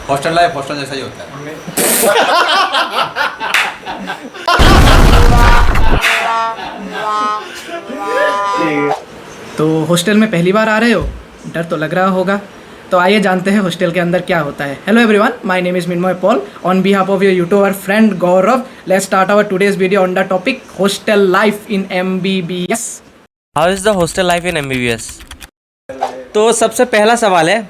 Hostel life hostel जैसा ही होता है। तो हॉस्टल में पहली बार आ रहे हो, डर तो लग रहा होगा। तो आइए जानते हैं हॉस्टल के अंदर क्या होता है। Hello everyone, my name is Minmay Paul. On behalf of your YouTuber friend Gaurav, let's start our today's video on the topic hostel life in MBBS। How is the hostel life in MBBS? तो सबसे पहला सवाल है,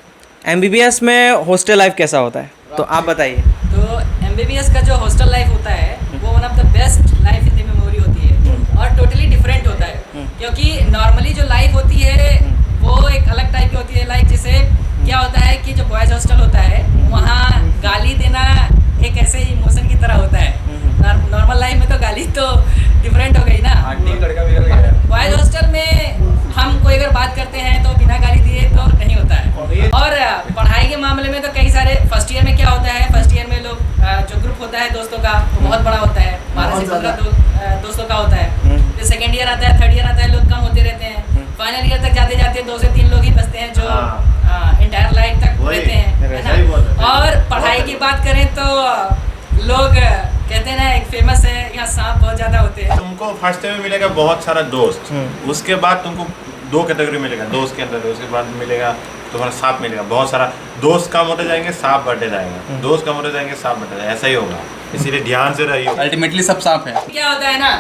MBBS में hostel life कैसा होता है? तो आप बताइए। तो MBBS का जो हॉस्टल लाइफ होता है वो one of the best life in the memory होती है और टोटली डिफरेंट होता है। क्योंकि नॉर्मली जो लाइफ होती है वो एक अलग टाइप की होती है। लाइक जैसे क्या होता है कि जो बॉयज़ हॉस्टल होता है वहाँ गाली देना एक ऐसे इमोशन की तरह होता है। नॉर्मल लाइफ में तो गाली तो डिफरेंट हो गई ना। बॉयज़ हॉस्टल में हम कोई अगर बात करते हैं तो बिना गाली दिए तो नहीं होता है। और पढ़ाई के मामले में तो कई सारे फर्स्ट ईयर में क्या होता है, फर्स्ट ईयर में लोग जो ग्रुप होता है दोस्तों का वो बहुत बड़ा होता है, 12 से 15 दोस्तों का होता है। फिर सेकेंड ईयर आता है, थर्ड ईयर आता है, लोग कम होते रहते हैं। फाइनल ईयर तक जाते जाते 2 से 3 लोग ही बचते हैं जो इंटायर लाइफ तक रहते हैं, है ना। और पढ़ाई की बात करें तो लोग कहते हैं ना, एक फेमस है यहाँ सांप बहुत ज्यादा होते हैं। तुमको फर्स्ट में मिलेगा बहुत सारा दोस्त, उसके बाद तुमको 2 कैटेगरी मिलेगा दोस्त के अंदर। उसके बाद मिलेगा तुम्हारा सांप मिलेगा। बहुत सारा दोस्त कम होते जाएंगे, सांप बढ़ते जाएंगे, दोस्त कम होते जाएंगे, सांप बढ़ते जाएंगे, ऐसा ही होगा। इसीलिए ध्यान से रहिए। अल्टीमेटली सब सांप है। क्या होता है ना,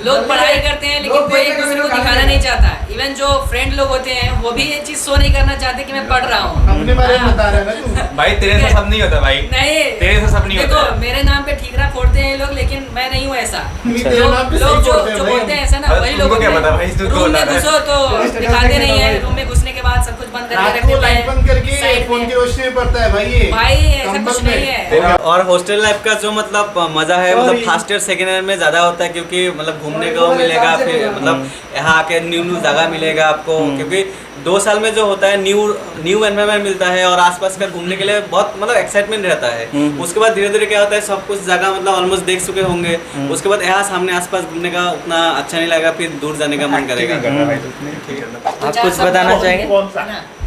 लोग पढ़ाई करते हैं लेकिन कोई एक दूसरे को दिखाना नहीं चाहता। इवन जो फ्रेंड लोग होते हैं वो भी ये चीज शो नहीं करना चाहते कि मैं पढ़ रहा हूँ। अपने बारे में बता रहे हैं ना तू। भाई तेरे से सब नहीं होता भाई। नहीं, तेरे से सब नहीं होता। देखो मेरे नाम पे ठीकरा फोड़ते हैं लोग, लेकिन मैं नहीं हूँ ऐसा। तेरे नाम पे लोग सही फोड़ते हैं जो भाई। बोलते हैं ऐसा ना, अरे वही तुमको लोग क्या पता भाई, तू रूम बोल में रहा है। घुसो तो दिखाते नहीं है। रूम में घुसने के बाद सब कुछ बंद करके रख रात को देते लाइट बंद करके हैं फोन की रोशनी में पड़ता है भाई ये। भाई ऐसा कंबल कुछ में। नहीं है। और हॉस्टल लाइफ का जो मतलब मज़ा है, मतलब फर्स्ट ईयर सेकेंड ईयर में ज़्यादा होता है, क्योंकि मतलब घूमने को मिलेगा, फिर मतलब यहाँ आके न्यू जगह मिलेगा आपको। क्योंकि 2 साल में जो होता है न्यू एनवायरनमेंट मिलता है और आसपास का घूमने के लिए बहुत मतलब एक्साइटमेंट रहता है। उसके बाद धीरे धीरे क्या होता है, सब कुछ जगह मतलब ऑलमोस्ट देख चुके होंगे। उसके बाद यहाँ सामने आसपास घूमने का उतना अच्छा नहीं लगेगा, फिर दूर जाने का मन करेगा। आप कुछ बताना चाहेंगे?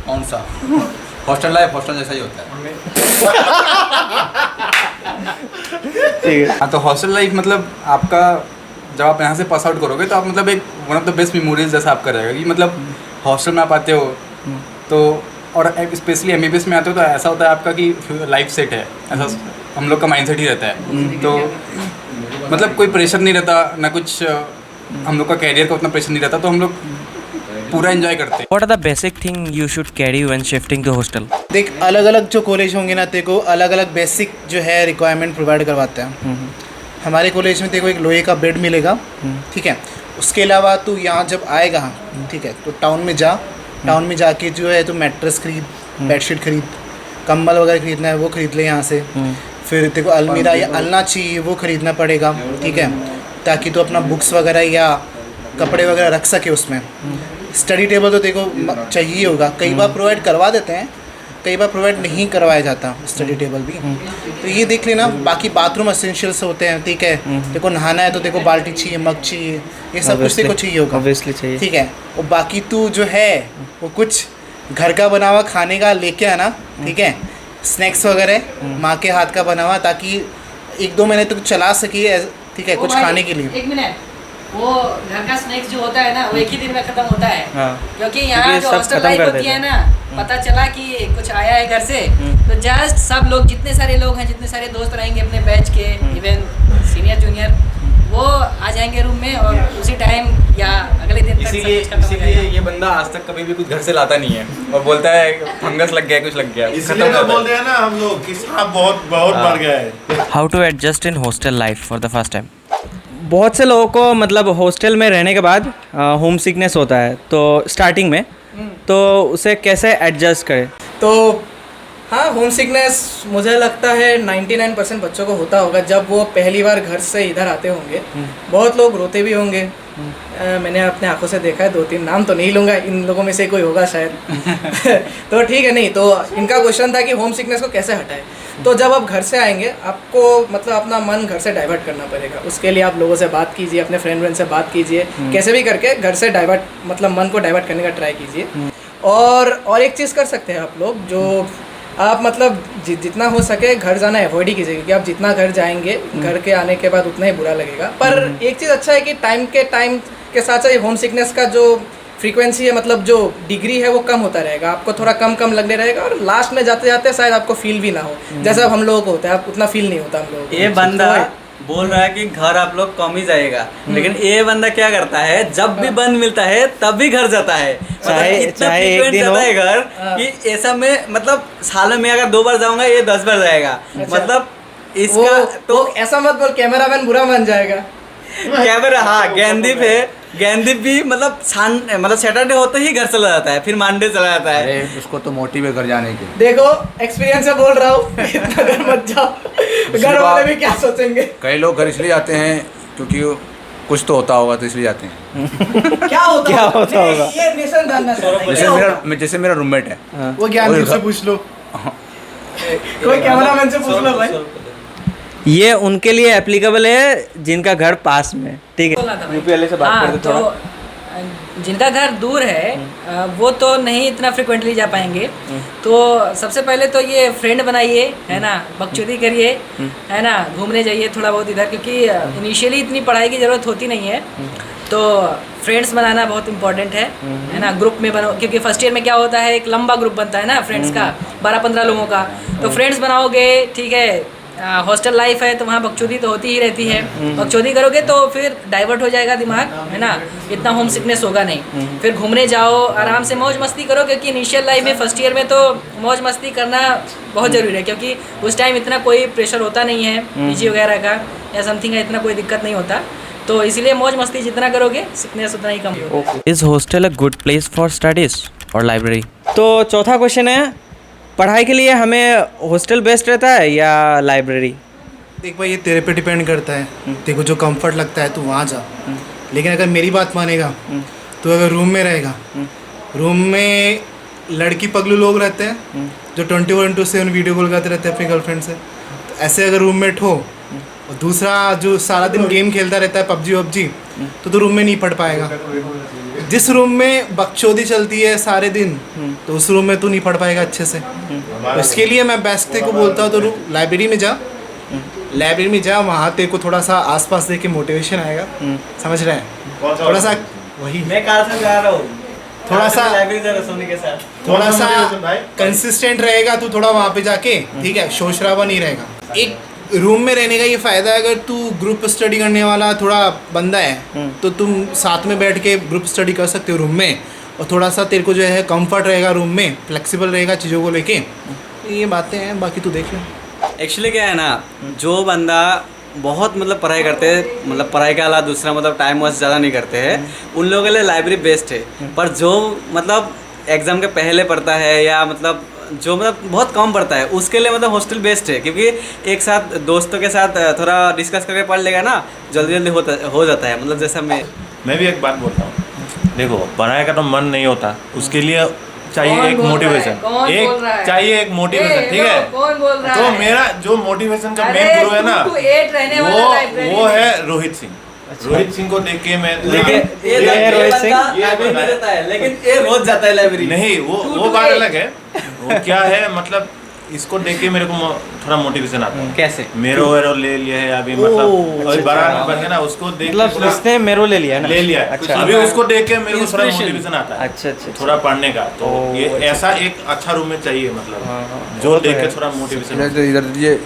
कौन सा? हॉस्टल लाइफ हॉस्टल जैसा ही होता है। हाँ, तो हॉस्टल लाइफ मतलब आपका जब आप यहाँ से पास आउट करोगे तो आप मतलब एक one of the best memories जैसा आपका रहेगा कि मतलब हॉस्टल में आप आते हो तो, और स्पेशली MBBS में आते हो तो ऐसा होता है आपका कि लाइफ सेट है, ऐसा हम लोग का माइंडसेट ही रहता है। तो मतलब कोई प्रेशर नहीं रहता ना कुछ, हम लोग का कैरियर का उतना प्रेशर नहीं रहता, तो हम लोग पूरा एंजॉय करते हैं। What are the basic thing you should carry when shifting to hostel? देख, अलग अलग जो कॉलेज होंगे ना, तेरे को अलग अलग बेसिक जो है रिक्वायरमेंट प्रोवाइड करवाते हैं। हमारे कॉलेज में तेरे को एक लोहे का बेड मिलेगा, ठीक है। उसके अलावा तू यहाँ जब आएगा, ठीक है, तो टाउन में जा, टाउन में जाके जो है तो मैट्रेस खरीद, बेडशीट खरीद, कंबल वगैरह खरीदना है वो खरीद ले यहाँ से। फिर तेरे को अलमीरा या अलना चाहिए वो खरीदना पड़ेगा, ठीक है, ताकि तू अपना बुक्स वगैरह या कपड़े वगैरह रख सके उसमें। स्टडी टेबल तो तेरे को चाहिए होगा, कई बार प्रोवाइड करवा देते हैं, कई बार प्रोवाइड नहीं करवाया जाता स्टडी टेबल भी। तो ये देख लेना। बाकी बाथरूम एसेंशियल्स होते हैं, ठीक है। तेरे को नहाना है तो तेरे को बाल्टी चाहिए, मग चाहिए, ये सब कुछ तेरे को चाहिए होगा, Obviously चाहिए, ठीक है। और बाकी तू जो है वो कुछ घर का बना हुआ खाने का लेके आना, ठीक है। स्नैक्स वगैरह माँ के हाथ का बना हुआ, ताकि 1-2 महीने तक चला सके, ठीक है, कुछ खाने के लिए। एक मिनट, वो घर का स्नैक्स जो होता है ना वो एक ही दिन में खत्म होता है। हाँ। क्योंकि यहाँ क्योंकि जो सब हॉस्टल खत्म लाइफ कर होती देते है हैं। ना, पता चला कि कुछ आया है घर से तो जस्ट सब लोग, जितने सारे लोग हैं, जितने सारे दोस्त रहेंगे अपने बैच के, इवन सीनियर जूनियर, वो आ जाएंगे रूम में और उसी टाइम या अगले दिन तक सब इसीलिए कुछ खत्म हो इसीलिए जाएगा। ये बंदा आज तक कभी भी कुछ घर से लाता नहीं है और बोलता है फंगस लग गया, कुछ लग गया, इसलिए तो खत्म बोल रहे हैं ना हम लोग कि सांप बहुत बढ़ गया है। How to adjust in hostel life for the first time? बहुत से लोगों को मतलब हॉस्टल में रहने के बाद होम सिकनेस होता है, तो स्टार्टिंग में तो उसे कैसे एडजस्ट करें? तो हाँ, होम सिकनेस मुझे लगता है 99% बच्चों को होता होगा जब वो पहली बार घर से इधर आते होंगे। बहुत लोग रोते भी होंगे, मैंने अपने आंखों से देखा है। 2-3 नाम तो नहीं लूँगा, इन लोगों में से कोई होगा शायद। तो ठीक है, नहीं तो इनका क्वेश्चन था कि होम सिकनेस को कैसे हटाएं। तो जब आप घर से आएंगे आपको मतलब अपना मन घर से डाइवर्ट करना पड़ेगा। उसके लिए आप लोगों से बात कीजिए, अपने फ्रेंड से बात कीजिए, कैसे भी करके घर से डाइवर्ट मतलब मन को डाइवर्ट करने का ट्राई कीजिए। और एक चीज़ कर सकते हैं आप लोग, जो आप मतलब जितना हो सके घर जाना अवॉइड ही कीजिए, क्योंकि आप जितना घर जाएंगे घर के आने के बाद उतना ही बुरा लगेगा। पर एक चीज़ अच्छा है कि टाइम के साथ साथ होम सिकनेस का जो फ्रीक्वेंसी है, मतलब जो डिग्री है वो कम होता रहेगा, आपको थोड़ा कम लगने रहेगा, और लास्ट में जाते जाते शायद आपको फील भी ना हो, जैसा अब हम लोगों को होता है, आप उतना फील नहीं होता हम लोगों को। ये बंदा बोल रहा है कि घर आप लोग कम ही जाएगा, लेकिन ये बंदा क्या करता है, जब भी बंद मिलता है तब भी घर जाता है। इतना frequent जाता है घर कि ऐसा में मतलब साल में अगर 2 बार जाऊंगा, ये 10 बार जाएगा। मतलब इसका तो ऐसा मत बोल, कैमरामैन बुरा मान जाएगा। कैमरा, हाँ, गेंदीप भी मतलब सैटरडे होते ही घर चला जाता है, फिर मंडे चला जाता है। अरे उसको तो मोटिव है घर जाने के। देखो एक्सपीरियंस से बोल रहा हूँ, इतना घर मत जाओ, घर वाले भी क्या सोचेंगे। कई लोग घर इसलिए आते हैं क्योंकि कुछ तो होता होगा, तो इसलिए जाते हैं। क्या होता होगा ये निशन जानना चाहता है। जैसे मेरा रूममेट है, वो ज्ञान से पूछ लो, कोई कैमरामैन से पूछ लो भाई। ये उनके लिए एप्लीकेबल है जिनका घर पास में, ठीक है। यूपी वाले से बात कर दो थोड़ा। तो जिनका घर दूर है वो तो नहीं इतना फ्रिक्वेंटली जा पाएंगे, तो सबसे पहले तो ये फ्रेंड बनाइए, है ना, बकचोदी करिए, है ना, घूमने जाइए थोड़ा बहुत इधर, क्योंकि इनिशियली इतनी पढ़ाई की ज़रूरत होती नहीं है, तो फ्रेंड्स बनाना बहुत इंपॉर्टेंट है ना। ग्रुप में बनो, क्योंकि फर्स्ट ईयर में क्या होता है, एक लंबा ग्रुप बनता है ना फ्रेंड्स का, 12-15 लोगों का, तो फ्रेंड्स बनाओगे, ठीक है। हॉस्टल लाइफ है तो वहाँ बकचोदी तो होती ही रहती है, बकचोदी करोगे तो फिर डाइवर्ट हो जाएगा दिमाग, है ना, इतना होम सिकनेस होगा नहीं। फिर घूमने जाओ, आराम से मौज मस्ती करो, क्योंकि इनिशियल लाइफ में फर्स्ट ईयर में तो मौज मस्ती करना बहुत ज़रूरी है, क्योंकि उस टाइम इतना कोई प्रेशर होता नहीं है पीजी वगैरह का या समथिंग का, इतना कोई दिक्कत नहीं होता, तो इसलिए मौज मस्ती जितना करोगे सिकनेस उतना ही कम होगा। Is hostel a good place for studies और लाइब्रेरी? तो चौथा क्वेश्चन है, पढ़ाई के लिए हमें हॉस्टल बेस्ट रहता है या लाइब्रेरी? देख भाई, ये तेरे पे डिपेंड करता है, तेरे को जो कंफर्ट लगता है तू वहाँ जा। लेकिन अगर मेरी बात मानेगा तो अगर रूम में रहेगा, रूम में लड़की पगलू लोग रहते हैं जो 24/7 वीडियो कॉल करते रहते हैं अपनी गर्लफ्रेंड से, तो ऐसे अगर रूममेट हो, और दूसरा जो सारा दिन गेम खेलता रहता है पबजी, तो रूम में नहीं पढ़ पाएगा। जिस रूम में बकचोदी चलती है सारे दिन, तो उस रूम में तू नहीं पढ़ पाएगा अच्छे से। तो इसके लिए मैं बेस्ट तेरे को बोलता हूँ, तो लाइब्रेरी में जा, वहाँ तेरे को थोड़ा सा आसपास देख के मोटिवेशन आएगा, समझ रहे हैं, थोड़ा सा वही मैं कार से जा रहा हूँ, थोड़ा सा लाइब्रेरी जा रहा सोने के साथ, थोड़ा सा कंसिस्टेंट रहेगा तू थोड़ा वहाँ पे जाके, ठीक है, शोर शराबा नहीं रहेगा। एक रूम में रहने का ये फ़ायदा है, अगर तू ग्रुप स्टडी करने वाला थोड़ा बंदा है तो तुम साथ में बैठ के ग्रुप स्टडी कर सकते हो रूम में, और थोड़ा सा तेरे को जो है कंफर्ट रहेगा रूम में, फ्लेक्सिबल रहेगा चीज़ों को लेके। ये बातें हैं, बाकी तू देख ले। एक्चुअली क्या है ना, जो बंदा बहुत मतलब पढ़ाई करते हैं, मतलब पढ़ाई के अलावा दूसरा मतलब टाइम वेस्ट ज़्यादा नहीं करते हैं, उन लोगों के लिए लाइब्रेरी बेस्ट है। पर जो मतलब एग्ज़ाम के पहले पढ़ता है या मतलब जो मतलब बहुत कम पढ़ता है, उसके लिए मतलब हॉस्टल बेस्ट है, क्योंकि एक साथ दोस्तों के साथ थोड़ा डिस्कस करके पढ़ लेगा ना, जल्दी हो जाता है। मतलब जैसा मैं भी एक बात बोलता हूँ, देखो पढ़ाई का तो मन नहीं होता, उसके लिए चाहिए एक मोटिवेशन, चाहिए एक मोटिवेशन, ठीक है। तो मेरा जो मोटिवेशन का मेन गुरु है ना, वो है रोहित सिंह। रोहित सिंह को देख के मैं, लेकिन ये रोहित सिंह रहता है, लेकिन ये रोज जाता है लाइब्रेरी। नहीं, वो बात अलग है। वो क्या है, मतलब इसको देख के मेरे को थोड़ा मोटिवेशन आता है। कैसे? मेरो ले लिया है अभी, मतलब अभी बड़ा बन गया ना, उसको देख मतलब इसने मेरो ले लिया है ना, ले लिया है। अच्छा। अभी उसको देख के मेरे को थोड़ा मोटिवेशन आता है, अच्छा, थोड़ा पढ़ने का। तो ये ऐसा एक अच्छा रूममेट चाहिए, मतलब जो देख के थोड़ा मोटिवेशन। इधर दीजिए,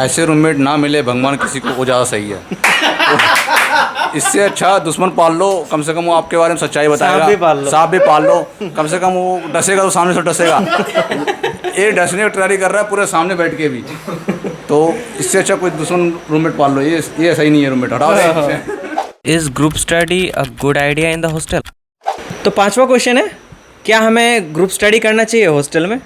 ऐसे रूममेट ना मिले भगवान किसी को, वो ज़्यादा सही है। इससे अच्छा दुश्मन पाल लो, कम से कम वो आपके बारे में सच्चाई बताएगा। सांप भी पाल लो, कम से कम वो डसेगा तो सामने से डसेगा। ये डसने की तैयारी कर रहा है पूरे सामने बैठ के भी, तो इससे अच्छा कोई दुश्मन रूममेट पाल लो। ये सही नहीं है रूममेट, हटाओ। Is group study a good idea in the hostel? तो 5वां क्वेश्चन है, क्या हमें ग्रुप स्टडी करना चाहिए हॉस्टल में?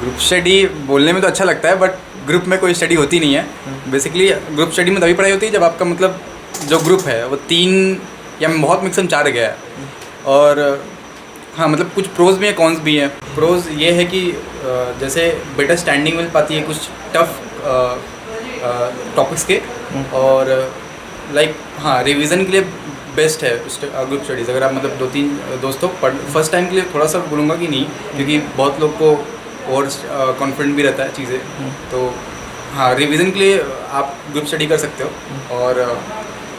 ग्रुप स्टडी बोलने में तो अच्छा लगता है, बट ग्रुप में कोई स्टडी होती नहीं है। बेसिकली ग्रुप स्टडी में तभी पढ़ाई होती है जब आपका मतलब जो ग्रुप है वो 3 या बहुत मैक्सिमम 4 गया है। और हाँ, मतलब कुछ प्रोज भी हैं, कॉन्स भी हैं। प्रोज ये है कि जैसे बेटर स्टैंडिंग मिल पाती है कुछ टफ टॉपिक्स के, और लाइक हाँ, रिवीजन के लिए बेस्ट है ग्रुप स्टडीज़। अगर आप मतलब 2-3 दोस्तों फर्स्ट टाइम के लिए थोड़ा सा बोलूँगा कि नहीं, क्योंकि बहुत लोग को और कॉन्फिडेंट भी रहता है चीज़ें। तो हाँ, रिवीजन के लिए आप ग्रुप स्टडी कर सकते हो। और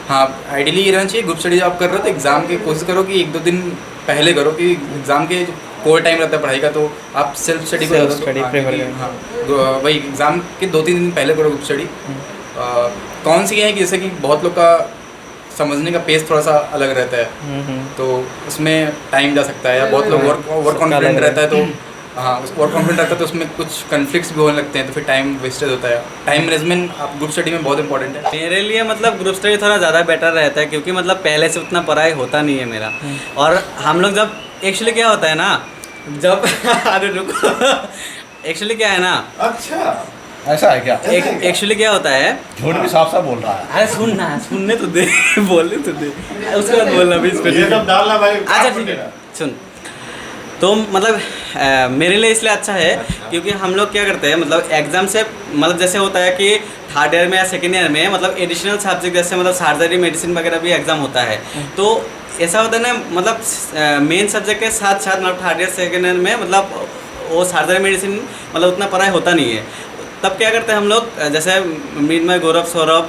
हाँ, आइडियली ये रहना चाहिए, ग्रुप स्टडी आप कर रहे हो तो एग्ज़ाम की कोशिश करो कि 1-2 दिन पहले करो, कि एग्ज़ाम के कोर टाइम रहता है पढ़ाई का, तो आप सेल्फ स्टडी को Self study prefer करें। हाँ, वही एग्ज़ाम के 2-3 दिन पहले करो ग्रुप स्टडी। कौन सी है कि जैसे कि बहुत लोग का समझने का पेस थोड़ा सा अलग रहता है, तो उसमें टाइम जा सकता है, या बहुत लोग ओवर कॉन्फिडेंट रहता है, तो हाँ, ओवर कॉन्फिडेंट रहता है तो उसमें कुछ कन्फ्लिक्ट्स भी होने लगते हैं, तो फिर टाइम वेस्टेज होता है। टाइम मैनेजमेंट आप ग्रुप स्टडी में बहुत इंपॉर्टेंट है। मेरे लिए मतलब ग्रुप स्टडी थोड़ा ज़्यादा बेटर रहता है, क्योंकि मतलब पहले से उतना पढ़ाई होता नहीं है मेरा। और हम लोग जब एक्चुअली क्या होता है ना, जब अरे रुको, एक्चुअली क्या है ना, अच्छा ऐसा है क्या? एक्चुअली क्या होता है, झूठ भी साफ साफ बोल रहा है। अरे सुनने तो दे, बोलने तो दे, उसके बाद बोलना भी इस पे। ये सब डालना भाई। अच्छा ठीक है, सुन। तो मतलब मेरे लिए इसलिए अच्छा है क्योंकि हम लोग क्या करते हैं, मतलब एग्ज़ाम से मतलब जैसे होता है कि 3rd ईयर में या 2nd ईयर में मतलब एडिशनल सब्जेक्ट जैसे मतलब सर्जरी मेडिसिन वगैरह भी एग्ज़ाम होता है। तो ऐसा होता है ना, मतलब मेन सब्जेक्ट के साथ साथ मतलब 3rd ईयर 2nd ईयर में मतलब वो सर्जरी मेडिसिन मतलब उतना पढ़ाई होता नहीं है। तब क्या करते हैं हम लोग, जैसे मृन्मय, गौरव, सौरभ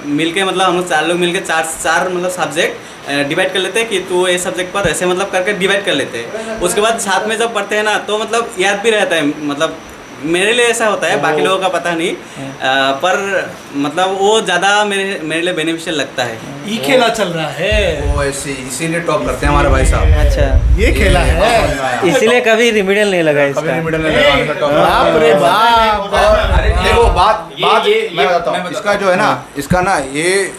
मिलके मतलब हम लोग 4 लोग मिलके चार मतलब सब्जेक्ट डिवाइड कर लेते हैं कि तू ये सब्जेक्ट पर ऐसे मतलब करके डिवाइड कर लेते हैं। उसके बाद साथ में जब पढ़ते हैं ना तो मतलब याद भी रहता है। मतलब मेरे लिए ऐसा होता है, बाकी लोगों का पता नहीं, पर मतलब वो ज़्यादा मेरे लिए बेनिफिशियल लगता है। ये खेला चल रहा है, वो ऐसे इसीलिए टॉप करते हैं हमारे भाई साहब। अच्छा, ये खेला है, इसीलिए कभी रिमिडियल नहीं लगा इसका। बाप रे बाप। अरे देखो बात ये मैं बताता हूँ, इसका जो है ना, इसका ना ये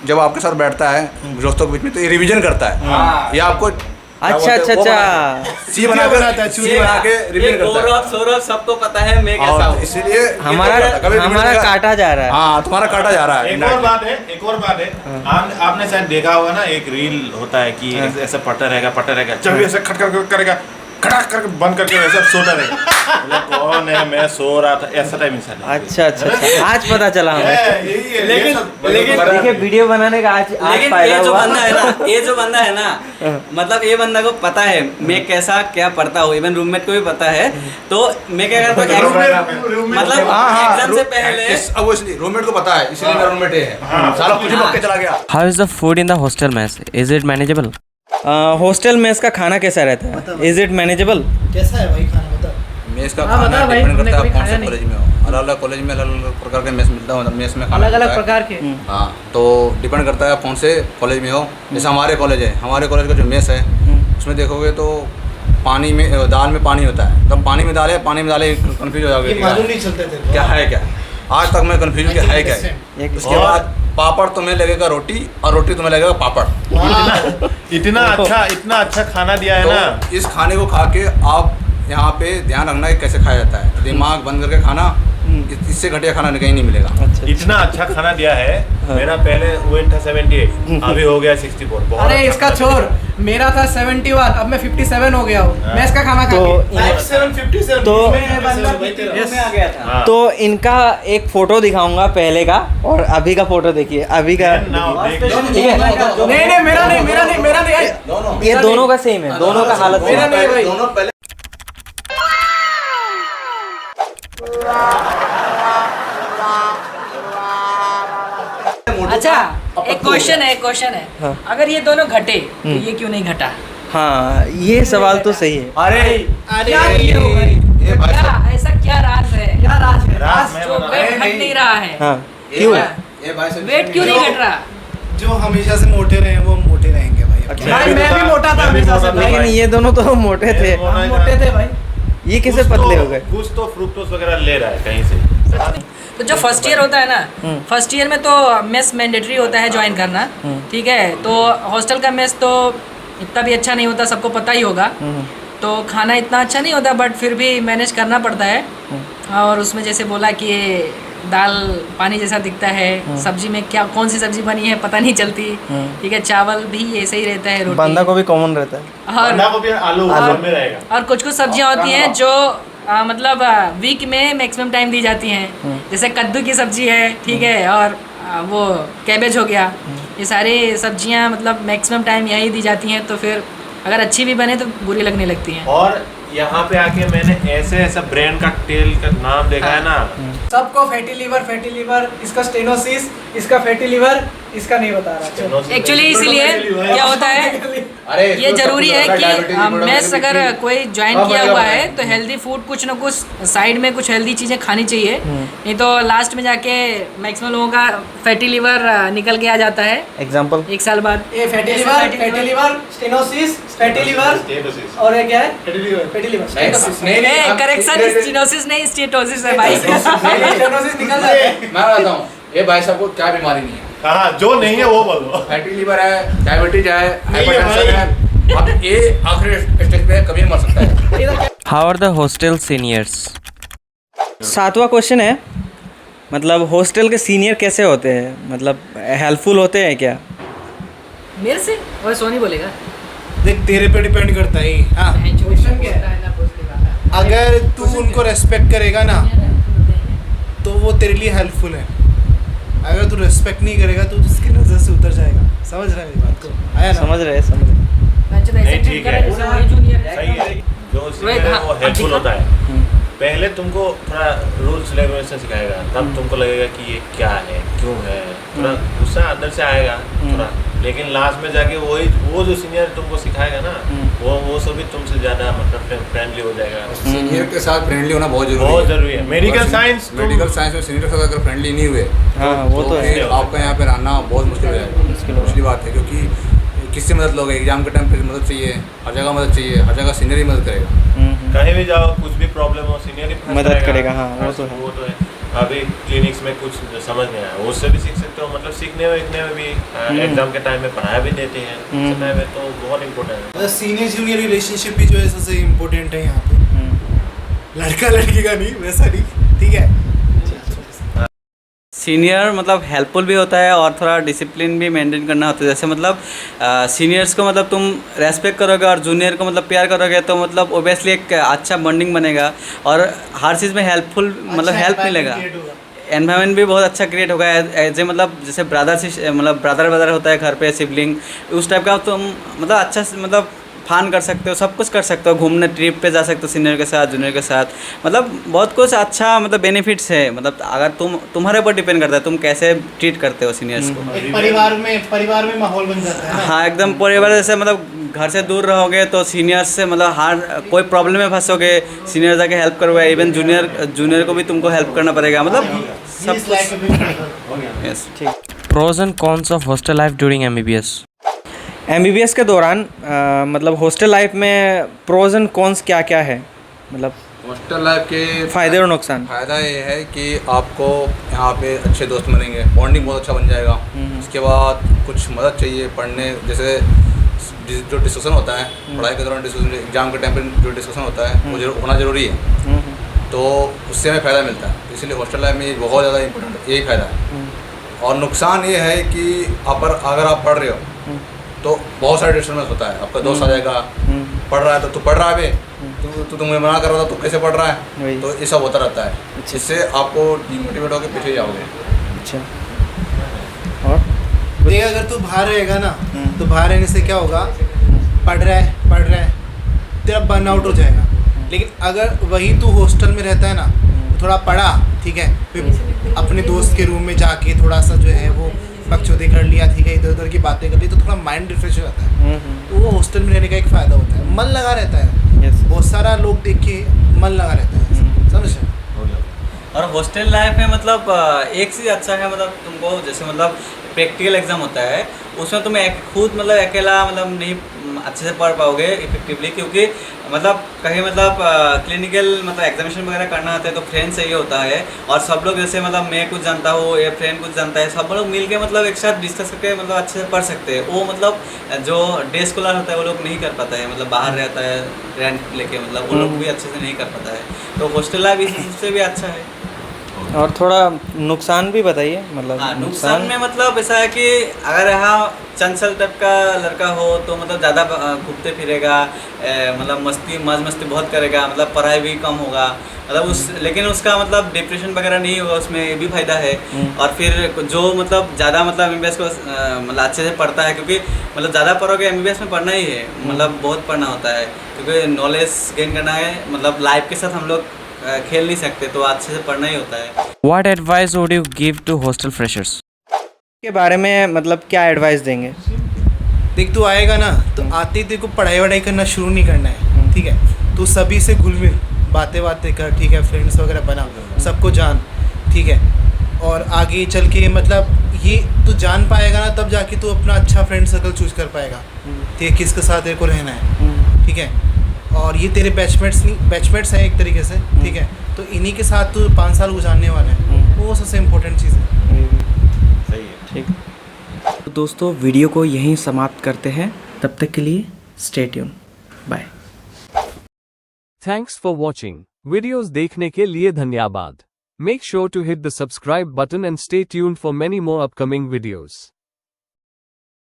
जब आपके साथ बैठता है दोस्तों के बीच में तो ये रिवीजन करता है। ये आपको अच्छा अच्छा अच्छा, सी बना के रिवीजन करता है। गौरव, सौरभ सबको पता है मैं कैसा और हूँ। इसीलिए हमारा काटा जा रहा है। हाँ, तुम्हारा काटा जा रहा है। एक और बात है, आपने शायद देखा होगा ना, एक रील होता है कि ऐसा पढ़ता रहेगा, जब भी ऐसा खट कर करेगा, खटाक करके बंद करके वैसा सोता रहेगा। मतलब कौन है, मैं सो रहा था, ऐसा टाइम इंसान है। अच्छा अच्छा अच्छा, आज पता चला हमें। लेकिन देखिए वीडियो बनाने का आज लेकिन फायदा ये जो हुआ। बंदा है ना, ये जो बंदा है ना, मतलब ये बंदा को पता है मैं कैसा क्या पढ़ता हूँ, इवन रूममेट को भी पता है। तो मैं क्या करता हूँ, मतलब एग्जाम से पहले ऑब्वियसली रूममेट को पता है, इसलिए मेरा रूममेट है। साला कुछ ही पक्के चला गया। How is the food in the hostel mess? Is it manageable? Hostel mess का खाना कैसा रहता है? Is it manageable? कैसा है भाई खाना, बता। मेस का हाँ, खाना बता भाई, डिपेंड तुमने करता है कभी आप कौन खाया से नहीं। कॉलेज में हो। अलग अलग कॉलेज में अलग अलग प्रकार के मेस मिलता है, मेस में खाना अलग अलग मिलता है। प्रकार के। हाँ, तो डिपेंड करता है आप कौन से कॉलेज में हो। जैसे हमारे कॉलेज है, हमारे कॉलेज का जो मेस है उसमें देखोगे तो पानी में दाल में पानी होता है। तब पानी में दाल है, पानी में दाल है, कन्फ्यूज हो ये जाओगे मालूम नहीं चलता तेरे को। क्या है क्या। आज तक मैं कन्फ्यूज हूँ कि है क्या है। उसके बाद पापड़ तुम्हें लगेगा रोटी, और रोटी तुम्हें लगेगा पापड़। इतना अच्छा खाना दिया है ना। तो इस खाने को खा के आप यहाँ पे ध्यान रखना कि कैसे खाया जाता है। दिमाग बंद करके खाना, इससे घटिया खाना कहीं नहीं मिलेगा। इतना अच्छा खाना दिया है। मेरा पहले वेट था 78, अभी हो गया 64। बहुत अरे अच्छा इसका खाना छोड़, दिया है। मेरा था 71, अब मैं 57 हो गया हूँ मैं इसका खाना खा तो के। 57 तो- में आ गया था। हाँ। तो इनका एक फोटो दिखाऊंगा पहले का और अभी का फोटो देखिए। अभी का नाउ देख ठीक है, नहीं मेरा नहीं। ये दोनों का सेम है, दोनों का हालत मेरा सेम है। नहीं भाई। दोनों पहले अच्छा, एक क्वेश्चन है हाँ। अगर ये दोनों घटे तो ये क्यों नहीं घटा? हाँ, ये सवाल तो सही है। अरे क्या किए हो भाई? ये भाई क्या ऐसा क्या राज है? क्या राज है? रात में जो बना वेट घट नहीं रहा है, हाँ, क्यों? ये भाई से वेट क्यों नहीं घट रहा? जो हमेशा से मोटे रहे वो मोटे रहेंगे भाई। अच्छा। भाई मैं भी मोटा था हमेशा से भाई। लेकिन ये दोनों तो मोटे थे, हम मोटे थे भाई। ये कैसे पतले हो गए? कुछ तो फ्रुक्टोज वगैरह ले रहा है कहीं से। तो जो फर्स्ट ईयर होता है ना, फर्स्ट ईयर में तो मेस मैंडेटरी होता है ज्वाइन करना, ठीक है। तो हॉस्टल का मेस तो इतना भी अच्छा नहीं होता, सबको पता ही होगा। तो खाना इतना अच्छा नहीं होता, बट फिर भी मैनेज करना पड़ता है। और उसमें जैसे बोला कि दाल पानी जैसा दिखता है, सब्जी में क्या कौन सी सब्जी बनी है पता नहीं चलती, ठीक है। चावल भी ऐसे ही रहता है, रोटी बंदा को भी कॉमन रहता है। और बंधा गोभी आलू में रहेगा। और कुछ कुछ सब्जियां होती हैं जो मतलब वीक में मैक्सिमम टाइम दी जाती हैं। जैसे कद्दू की सब्जी है, ठीक है, और वो कैबेज हो गया। ये सारी सब्जियां मतलब मैक्सिमम टाइम यही दी जाती हैं, तो फिर अगर अच्छी भी बने तो बुरी लगने लगती हैं। और यहाँ पे आके मैंने ऐसे ऐसा ब्रांड का तेल का नाम देखा है ना, सबको फैटी लीवर, इसका स्टेनोसिस, इसका फैटी लीवर, इसका नहीं बता रहा। एक्चुअली इसीलिए क्या होता है, ये जरूरी है कि मेस अगर कोई ज्वाइन किया हुआ है तो हेल्दी फूड कुछ ना कुछ साइड में कुछ हेल्दी चीज़ें खानी चाहिए, नहीं तो लास्ट में जाके मैक्सिमम लोगों का फैटी लीवर निकल के आ जाता है एग्जाम्पल 1 साल बाद। ये fatty liver, stenosis, fatty liver और ये क्या है? Fatty liver, stenosis. Correction, stenosis नहीं स्टेटोसिस है भाई। स्टेनोसिस निकल जाता है। मैं बताता हूँ, ये भाई साहब को क्या बीमारी नहीं है, हाँ जो नहीं है वो बोलो। फैटी लीवर है, डायबिटीज है, नहीं है हाइपरटेंशन है, अब ये आखिरी स्टेज पे कभी मर सकता है। How are the hostel seniors? 7वां क्वेश्चन है, मतलब हॉस्टल के सीनियर कैसे होते हैं, मतलब हेल्पफुल होते हैं क्या? मेरे से और सोनी बोलेगा। देख तेरे पे डिपेंड करता है। हाँ, क्वेश्चन क्या है? अगर तू उनको रेस्पेक्ट करेगा ना तो वो तेरे लिए हेल्पफुल है। अगर तू रेस्पेक्ट नहीं करेगा तो उसकी नज़र से उतर जाएगा। समझ रहा है मेरी बात को? आया ना? समझ रहे। नहीं ठीक है, सही है, जो सीनियर है वो हेल्पफुल होता है। पहले तुमको थोड़ा रूल्स रेगुलेशन सिखाएगा, तब तुमको लगेगा कि ये क्या है, क्यों है, थोड़ा गुस्सा अंदर से आएगा थोड़ा, लेकिन लास्ट में जाके वो जो सीनियर तुमको सिखाएगा ना, वो सभी तुमसे ज़्यादा मतलब फ्रेंडली हो जाएगा। सीनियर के साथ फ्रेंडली होना बहुत बहुत जरूरी है। मेडिकल साइंस में सीनियर के साथ अगर फ्रेंडली नहीं हुए, हाँ वो तो है। फिर आपका यहाँ पे रहना बहुत मुश्किल हो जाएगा। मुश्किल बात है, क्योंकि किससे मदद लोगे? एग्जाम के टाइम पे मदद चाहिए, हर जगह मदद चाहिए, हर जगह सीनियर ही मदद करेगा। कहीं भी जाओ, कुछ भी प्रॉब्लम हो सीनियर ही मदद करेगा। हाँ वो तो है। वो तो है। अभी क्लिनिक्स में कुछ समझ नहीं आया, उससे भी सीख सकते हो, मतलब सीखने में भी एग्जाम के टाइम में पढ़ाया भी देते हैं, उस टाइम में तो बहुत इम्पोर्टेंट है। सीनियर जूनियर रिलेशनशिप भी जो है सबसे इम्पोर्टेंट है यहाँ पे। लड़का लड़की का नहीं, वैसा नहीं, ठीक है। सीनियर मतलब हेल्पफुल भी होता है और थोड़ा डिसिप्लिन भी मेंटेन करना होता है। जैसे मतलब सीनियर्स को मतलब तुम रेस्पेक्ट करोगे और जूनियर को मतलब प्यार करोगे तो मतलब ओबियसली एक अच्छा बॉन्डिंग बनेगा और हर चीज़ में हेल्पफुल मतलब हेल्प मिलेगा। एनवायरनमेंट भी बहुत अच्छा क्रिएट होगा। एज ए मतलब जैसे ब्रदर होता है घर पे, सिबलिंग, उस टाइप का तुम मतलब अच्छा मतलब फन कर सकते हो, सब कुछ कर सकते हो, घूमने ट्रिप पे जा सकते हो सीनियर के साथ, जूनियर के साथ, मतलब बहुत कुछ अच्छा मतलब बेनिफिट्स है। मतलब अगर तुम्हारे ऊपर डिपेंड करता है तुम कैसे ट्रीट करते हो सीनियर्स को। एक परिवार में माहौल बन जाता है ना? हाँ एकदम परिवार जैसे, मतलब घर से दूर रहोगे तो सीनियर्स से मतलब हर कोई प्रॉब्लम में फंसोगे, सीनियर जाके हेल्प करोगे, इवन जूनियर को भी तुमको हेल्प करना पड़ेगा, मतलब सब कुछ। यस ठीक। Pros and cons of hostel life during MBBS? MBBS के दौरान मतलब हॉस्टल लाइफ में प्रोज एंड कॉन्स क्या क्या है, मतलब हॉस्टल लाइफ के फ़ायदे और नुकसान? फ़ायदा ये है कि आपको यहाँ पे अच्छे दोस्त मिलेंगे, बॉन्डिंग बहुत अच्छा बन जाएगा। उसके बाद कुछ मदद चाहिए पढ़ने, जैसे जो डिस्कशन होता है पढ़ाई के दौरान, डिस्कशन एग्जाम के टाइम पे जो डिस्कशन होता है वो होना ज़रूरी है, तो उससे हमें फ़ायदा मिलता है। इसलिए हॉस्टल लाइफ में बहुत ज़्यादा इम्पोर्टेंट यही फ़ायदा है। और नुकसान ये है कि अगर आप पढ़ रहे हो तो बहुत सारे डिस्टर्बेंस होता है। आपका दोस्त आ जाएगा, पढ़ रहा है तो तू पढ़ रहा है, तू तुम्हें मना कर रहा था, तू कैसे पढ़ रहा है, तो ये सब होता रहता है। इससे आपको डिमोटिवेट होकर पीछे जाओगे। अच्छा, और देख अगर तू बाहर रहेगा ना तो बाहर रहने से क्या होगा, पढ़ रहा है तेरा बर्नआउट हो जाएगा। लेकिन अगर वही तू हॉस्टल में रहता है ना, थोड़ा पढ़ा, ठीक है, फिर अपने दोस्त के रूम में जाके थोड़ा सा जो है वो बकचोदी कर लिया, ठीक है, इधर उधर की बातें कर ली, तो थोड़ा माइंड रिफ्रेश हो जाता है। तो वो हॉस्टल में रहने का एक फ़ायदा होता है, मन लगा रहता है। बहुत सारा लोग देख के मन लगा रहता है, समझ। और हॉस्टल लाइफ में मतलब एक चीज़ अच्छा है, मतलब तुमको जैसे मतलब प्रैक्टिकल एग्जाम होता है उसमें तुम खुद मतलब अकेला मतलब नहीं अच्छे से पढ़ पाओगे इफेक्टिवली, क्योंकि मतलब कहीं मतलब क्लिनिकल मतलब एग्जामिनेशन वगैरह करना होता है तो फ्रेंड चाहिए होता है, और सब लोग जैसे मतलब मैं कुछ जानता हूँ, ये फ्रेंड कुछ जानता है, सब लोग मिल के मतलब एक साथ डिस्कस करके मतलब अच्छे से पढ़ सकते हैं। वो मतलब जो डे स्कॉलर होता है वो लोग नहीं कर पाता है, मतलब बाहर रहता है रेंट लेके, मतलब वो लोग भी अच्छे से नहीं कर पाता है। तो हॉस्टल लाइफ इससे भी अच्छा है। और थोड़ा नुकसान भी बताइए, मतलब हाँ, नुकसान में मतलब ऐसा है कि अगर यहाँ चंचल टाइप का लड़का हो तो मतलब ज़्यादा घूमते फिरेगा, मतलब मौज मस्ती बहुत करेगा, मतलब पढ़ाई भी कम होगा, मतलब लेकिन उसका मतलब डिप्रेशन वगैरह नहीं होगा, उसमें ये भी फायदा है। और फिर जो मतलब ज़्यादा मतलब MBBS को मतलब अच्छे से पढ़ता है, क्योंकि मतलब ज़्यादा पढ़ोगे MBBS में पढ़ना ही है, मतलब बहुत पढ़ना होता है, क्योंकि नॉलेज गेन करना है, मतलब लाइफ के साथ हम लोग खेल नहीं सकते, तो अच्छे से पढ़ना ही होता है। What advice would you give to hostel freshers के बारे में, मतलब क्या एडवाइस देंगे? देख तू आएगा ना तो आते ही तेरे को पढ़ाई वढ़ाई करना शुरू नहीं करना है, ठीक है। तू सभी से घुल मिल, बातें कर, ठीक है, फ्रेंड्स वगैरह बना, सबको जान, ठीक है। और आगे चल के मतलब ये तू जान पाएगा ना, तब जाके तू अपना अच्छा फ्रेंड सर्कल चूज कर पाएगा, ठीक है, किसके साथ तेरे को रहना है, ठीक है। और ये तेरे बैचमेट्स हैं एक तरीके से, ठीक है, तो इन्हीं के साथ तू 5 साल गुजारने वाला है, वो सबसे इम्पोर्टेंट चीज़ है। सही है। ठीक, तो दोस्तों वीडियो को यहीं समाप्त करते हैं, तब तक के लिए stay tune, bye. Thanks for watching. Videos देखने के लिए धन्यवाद। Make sure to hit the subscribe button and stay tuned for many more upcoming videos.